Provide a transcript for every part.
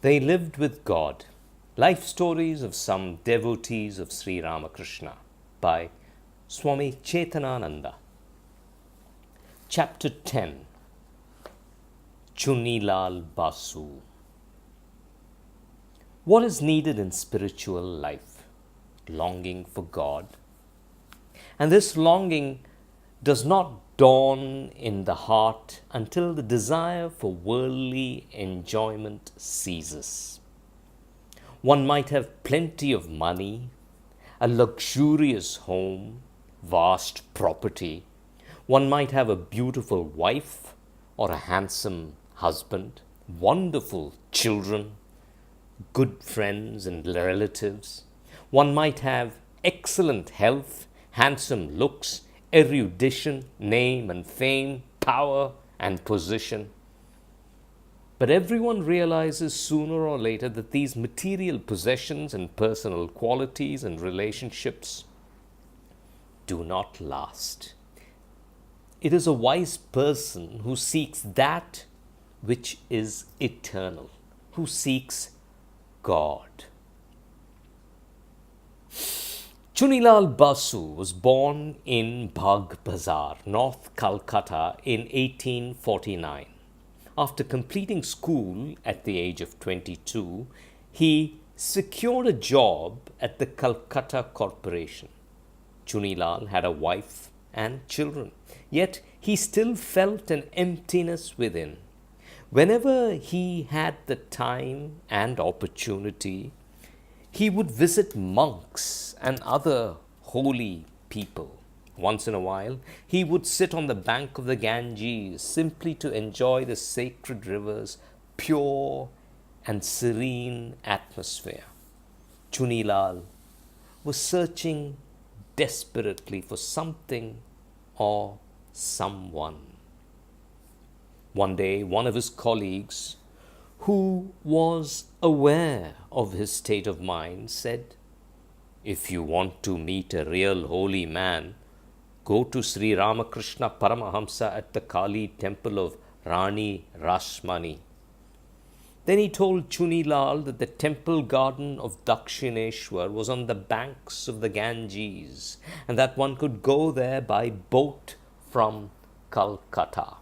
They lived with God. Life stories of some devotees of Sri Ramakrishna by SWAMI CHETANANDA. Chapter 10. Chunilal Basu. What is needed in spiritual life? Longing for God. And this longing does not dawn in the heart until the desire for worldly enjoyment ceases. One might have plenty of money, a luxurious home, vast property. One might have a beautiful wife or a handsome husband, wonderful children, good friends and relatives. One might have excellent health, handsome looks, erudition, name and fame, power and position. But everyone realizes sooner or later that these material possessions and personal qualities and relationships do not last. It is a wise person who seeks that which is eternal, who seeks God. Chunilal Basu was born in Bagh Bazar, North Calcutta in 1849. After completing school at the age of 22, he secured a job at the Calcutta Corporation. Chunilal had a wife and children, yet he still felt an emptiness within. Whenever he had the time and opportunity, he would visit monks and other holy people. Once in a while, he would sit on the bank of the Ganges simply to enjoy the sacred river's pure and serene atmosphere. Chunilal was searching desperately for something or someone. One day, one of his colleagues, who was aware of his state of mind, said, "If you want to meet a real holy man, go to Sri Ramakrishna Paramahamsa at the Kali temple of Rani Rasmani." Then he told Chunilal that the temple garden of Dakshineshwar was on the banks of the Ganges and that one could go there by boat from Calcutta.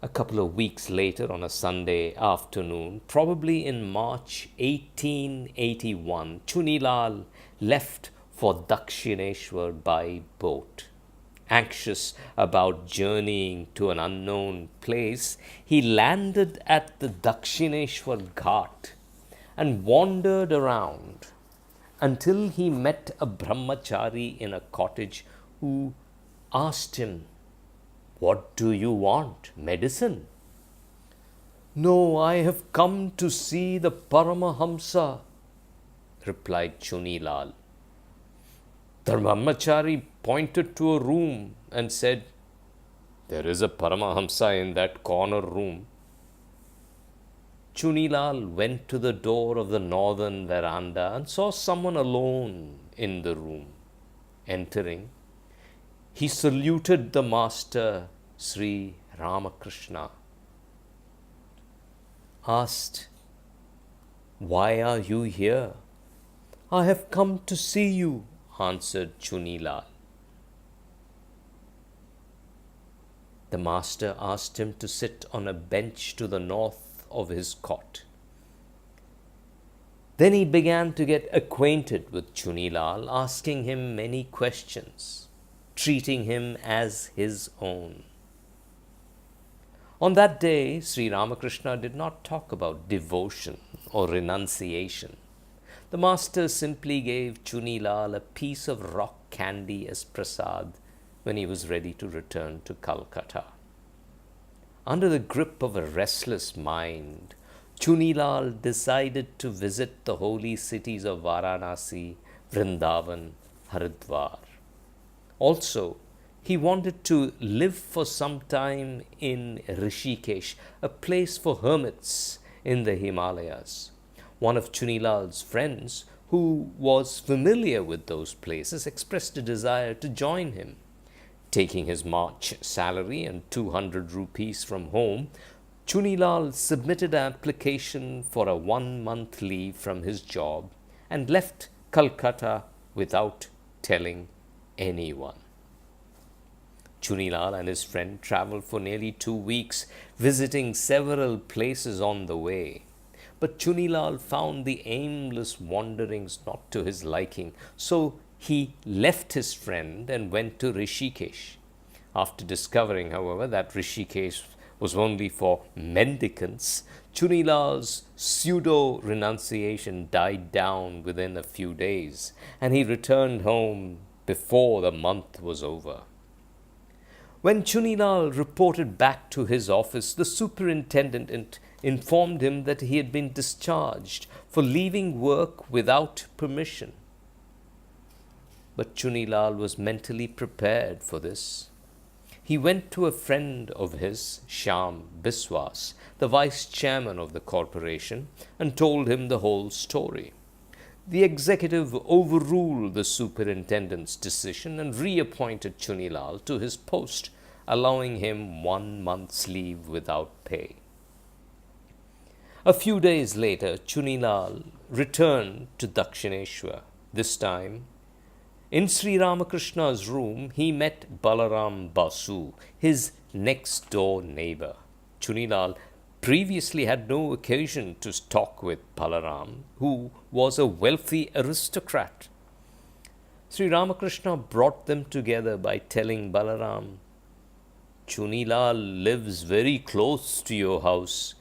A couple of weeks later, on a Sunday afternoon, probably in March 1881, Chunilal left for Dakshineshwar by boat. Anxious about journeying to an unknown place, he landed at the Dakshineshwar Ghat and wandered around until he met a brahmachari in a cottage who asked him, "What do you want? Medicine?" "No, I have come to see the Paramahamsa," replied Chunilal. The brahmachari pointed to a room and said, "There is a Paramahamsa in that corner room." Chunilal went to the door of the northern veranda and saw someone alone in the room. Entering, he saluted the master, Sri Ramakrishna, asked, "Why are you here?" "I have come to see you," answered Chunilal. The master asked him to sit on a bench to the north of his cot. Then he began to get acquainted with Chunilal, asking him many questions, treating him as his own. On that day, Sri Ramakrishna did not talk about devotion or renunciation. The master simply gave Chunilal a piece of rock candy as prasad when he was ready to return to Calcutta. Under the grip of a restless mind, Chunilal decided to visit the holy cities of Varanasi, Vrindavan, Haridwar. Also, he wanted to live for some time in Rishikesh, a place for hermits in the Himalayas. One of Chunilal's friends, who was familiar with those places, expressed a desire to join him. Taking his March salary and 200 rupees from home, Chunilal submitted an application for a 1 month leave from his job and left Calcutta without telling anyone. Chunilal and his friend traveled for nearly 2 weeks, visiting several places on the way. But Chunilal found the aimless wanderings not to his liking, so he left his friend and went to Rishikesh. After discovering, however, that Rishikesh was only for mendicants, Chunilal's pseudo-renunciation died down within a few days, and he returned home before the month was over. When Chunilal reported back to his office, the superintendent informed him that he had been discharged for leaving work without permission. But Chunilal was mentally prepared for this. He went to a friend of his, Shyam Biswas, the vice chairman of the corporation, and told him the whole story. The executive overruled the superintendent's decision and reappointed Chunilal to his post, allowing him 1 month's leave without pay. A few days later, Chunilal returned to Dakshineshwar. This time, in Sri Ramakrishna's room, he met Balaram Basu, his next door neighbor. Chunilal previously had no occasion to talk with Balaram, who was a wealthy aristocrat. Sri Ramakrishna brought them together by telling Balaram, "Chunilal lives very close to your house.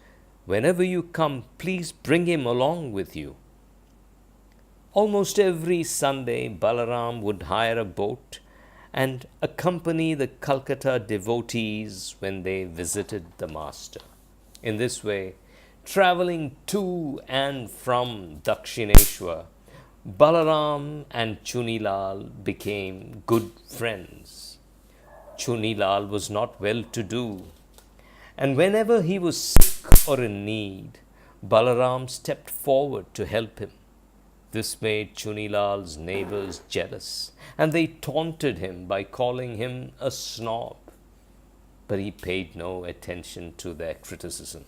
Whenever you come, please bring him along with you." Almost every Sunday, Balaram would hire a boat and accompany the Calcutta devotees when they visited the master. In this way, traveling to and from Dakshineshwar, Balaram and Chunilal became good friends. Chunilal was not well to do, and whenever he was sick or in need, Balaram stepped forward to help him. This made Chunilal's neighbors jealous, and they taunted him by calling him a snob. But he paid no attention to their criticism.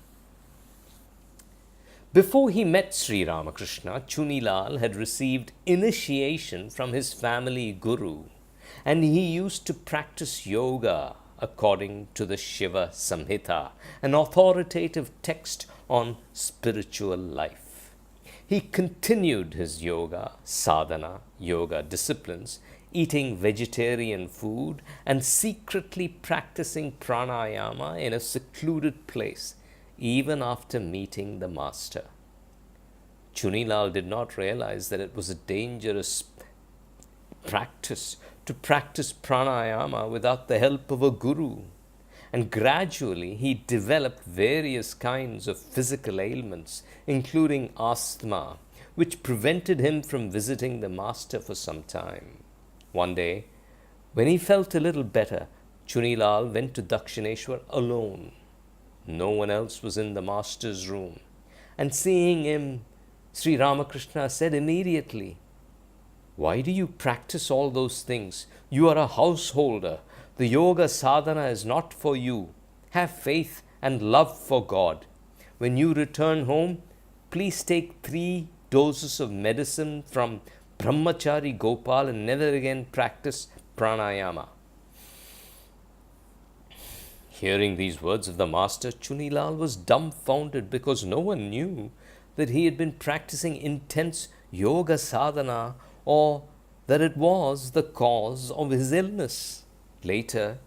Before he met Sri Ramakrishna, Chunilal had received initiation from his family guru, and he used to practice yoga according to the Shiva Samhita, an authoritative text on spiritual life. He continued his sadhana, yoga disciplines, eating vegetarian food and secretly practicing pranayama in a secluded place, even after meeting the master. Chunilal did not realize that it was a dangerous practice to practice pranayama without the help of a guru. And gradually he developed various kinds of physical ailments, including asthma, which prevented him from visiting the master for some time. One day, when he felt a little better, Chunilal went to Dakshineshwar alone. No one else was in the master's room. And seeing him, Sri Ramakrishna said immediately, "Why do you practice all those things? You are a householder. The yoga sadhana is not for you. Have faith and love for God. When you return home, please take 3 doses of medicine from Brahmachari Gopal and never again practice pranayama." Hearing these words of the master, Chunilal was dumbfounded because no one knew that he had been practicing intense yoga sadhana or that it was the cause of his illness. Later,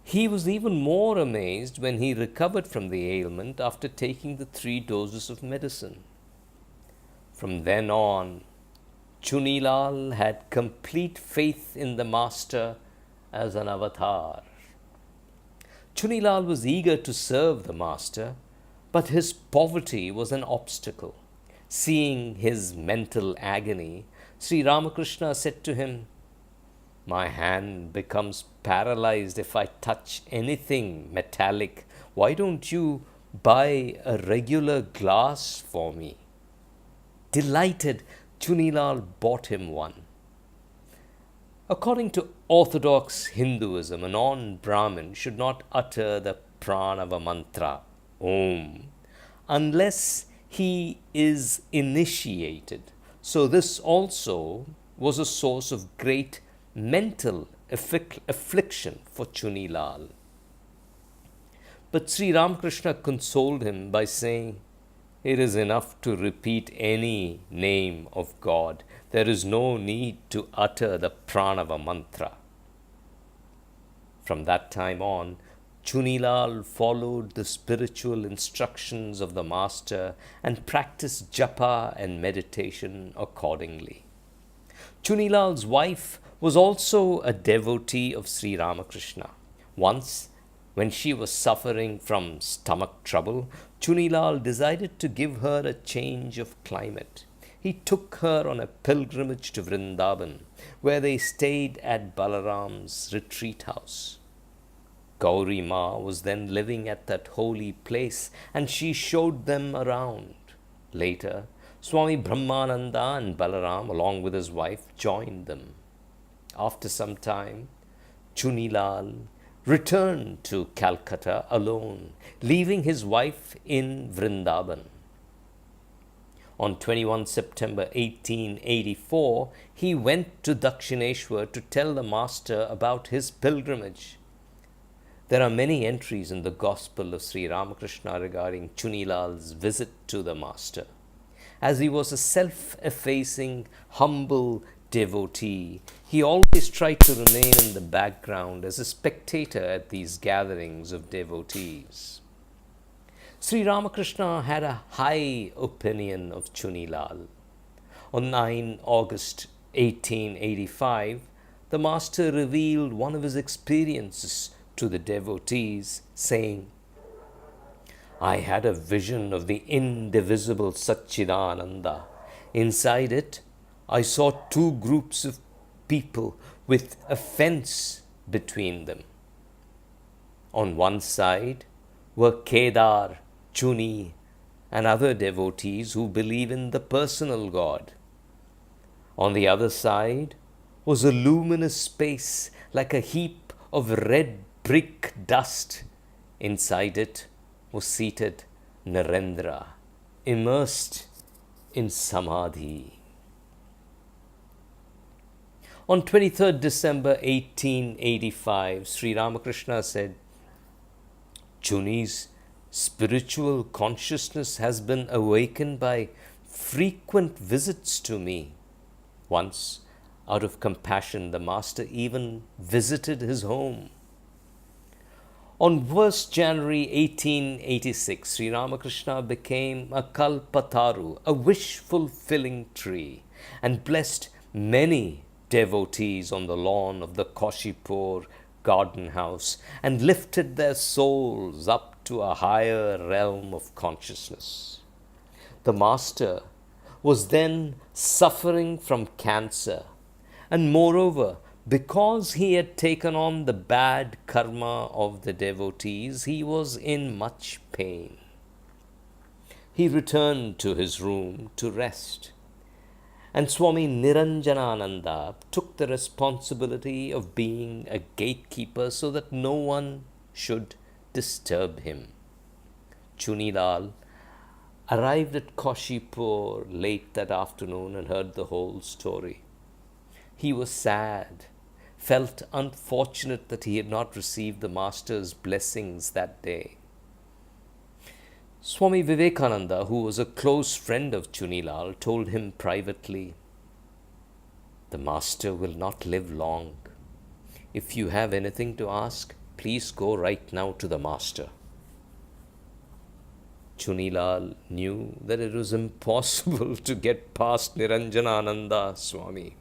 he was even more amazed when he recovered from the ailment after taking the 3 doses of medicine. From then on, Chunilal had complete faith in the master as an avatar. Chunilal was eager to serve the master, but his poverty was an obstacle. Seeing his mental agony, Sri Ramakrishna said to him, "My hand becomes paralyzed if I touch anything metallic. Why don't you buy a regular glass for me?" Delighted, Chunilal bought him one. According to Orthodox Hinduism, a non-Brahmin should not utter the pranava mantra, Om unless he is initiated. So, this also was a source of great mental affliction for Chunilal. But Sri Ramakrishna consoled him by saying, "It is enough to repeat any name of God. There is no need to utter the pranava mantra." From that time on, Chunilal followed the spiritual instructions of the Master and practiced japa and meditation accordingly. Chunilal's wife was also a devotee of Sri Ramakrishna. Once, when she was suffering from stomach trouble, Chunilal decided to give her a change of climate. He took her on a pilgrimage to Vrindavan, where they stayed at Balaram's retreat house. Gauri Ma was then living at that holy place, and she showed them around. Later, Swami Brahmananda and Balaram, along with his wife, joined them. After some time, Chunilal returned to Calcutta alone, leaving his wife in Vrindavan. On 21 September 1884, he went to Dakshineshwar to tell the Master about his pilgrimage. There are many entries in the Gospel of Sri Ramakrishna regarding Chunilal's visit to the Master. As he was a self-effacing, humble devotee, he always tried to remain in the background as a spectator at these gatherings of devotees. Sri Ramakrishna had a high opinion of Chunilal. On 9 August 1885, the Master revealed one of his experiences to the devotees, saying, "I had a vision of the indivisible Satchidananda. Inside it, I saw two groups of people with a fence between them. On one side were Kedar, Chuni, and other devotees who believe in the personal God. On the other side was a luminous space like a heap of red brick dust. Inside it was seated Narendra, immersed in samadhi." On 23rd December 1885, Sri Ramakrishna said, "Chuni's spiritual consciousness has been awakened by frequent visits to me. Once, out of compassion, the Master even visited his home. On 1st January 1886, Sri Ramakrishna became a kalpataru, a wish-fulfilling tree, and blessed many devotees on the lawn of the Koshipur garden house and lifted their souls up to a higher realm of consciousness. The Master was then suffering from cancer, and moreover, because he had taken on the bad karma of the devotees, he was in much pain. He returned to his room to rest, and Swami Niranjanananda took the responsibility of being a gatekeeper so that no one should disturb him. Chunilal arrived at Koshipur late that afternoon and heard the whole story. He was sad, felt unfortunate that he had not received the Master's blessings that day. Swami Vivekananda, who was a close friend of Chunilal, told him privately, "The Master will not live long. If you have anything to ask, please go right now to the Master." Chunilal knew that it was impossible to get past Niranjanananda Swami.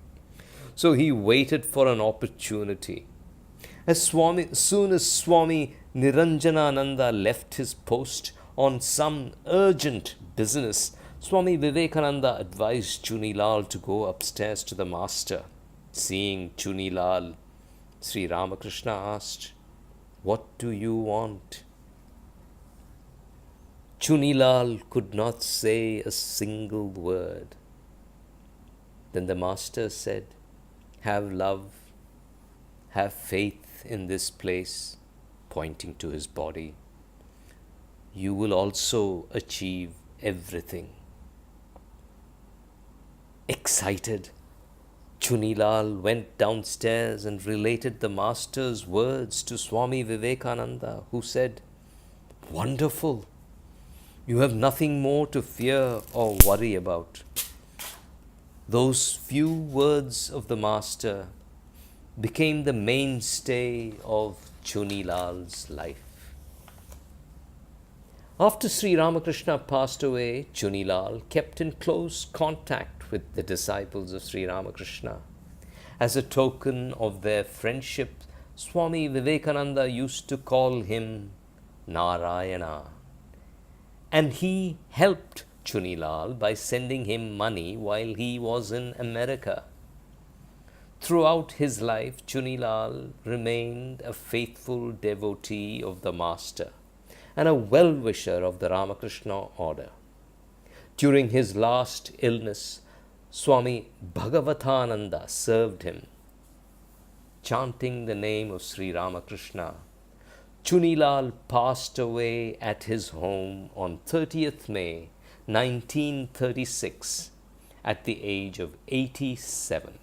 So he waited for an opportunity. As soon as Swami Niranjanananda left his post on some urgent business, Swami Vivekananda advised Chunilal to go upstairs to the Master. Seeing Chunilal, Sri Ramakrishna asked, "What do you want?" Chunilal could not say a single word. Then the Master said, "Have love, have faith in this place," pointing to his body. you will also achieve everything. Excited, Chunilal went downstairs and related the Master's words to Swami Vivekananda, who said, "Wonderful! You have nothing more to fear or worry about." Those few words of the Master became the mainstay of Chunilal's life. After Sri Ramakrishna passed away, Chunilal kept in close contact with the disciples of Sri Ramakrishna. As a token of their friendship, Swami Vivekananda used to call him Narayana. And he helped Chunilal by sending him money while he was in America. Throughout his life, Chunilal remained a faithful devotee of the Master and a well-wisher of the Ramakrishna order. During his last illness, Swami Bhagavatananda served him. Chanting the name of Sri Ramakrishna, Chunilal passed away at his home on 30th May 1936 at the age of 87.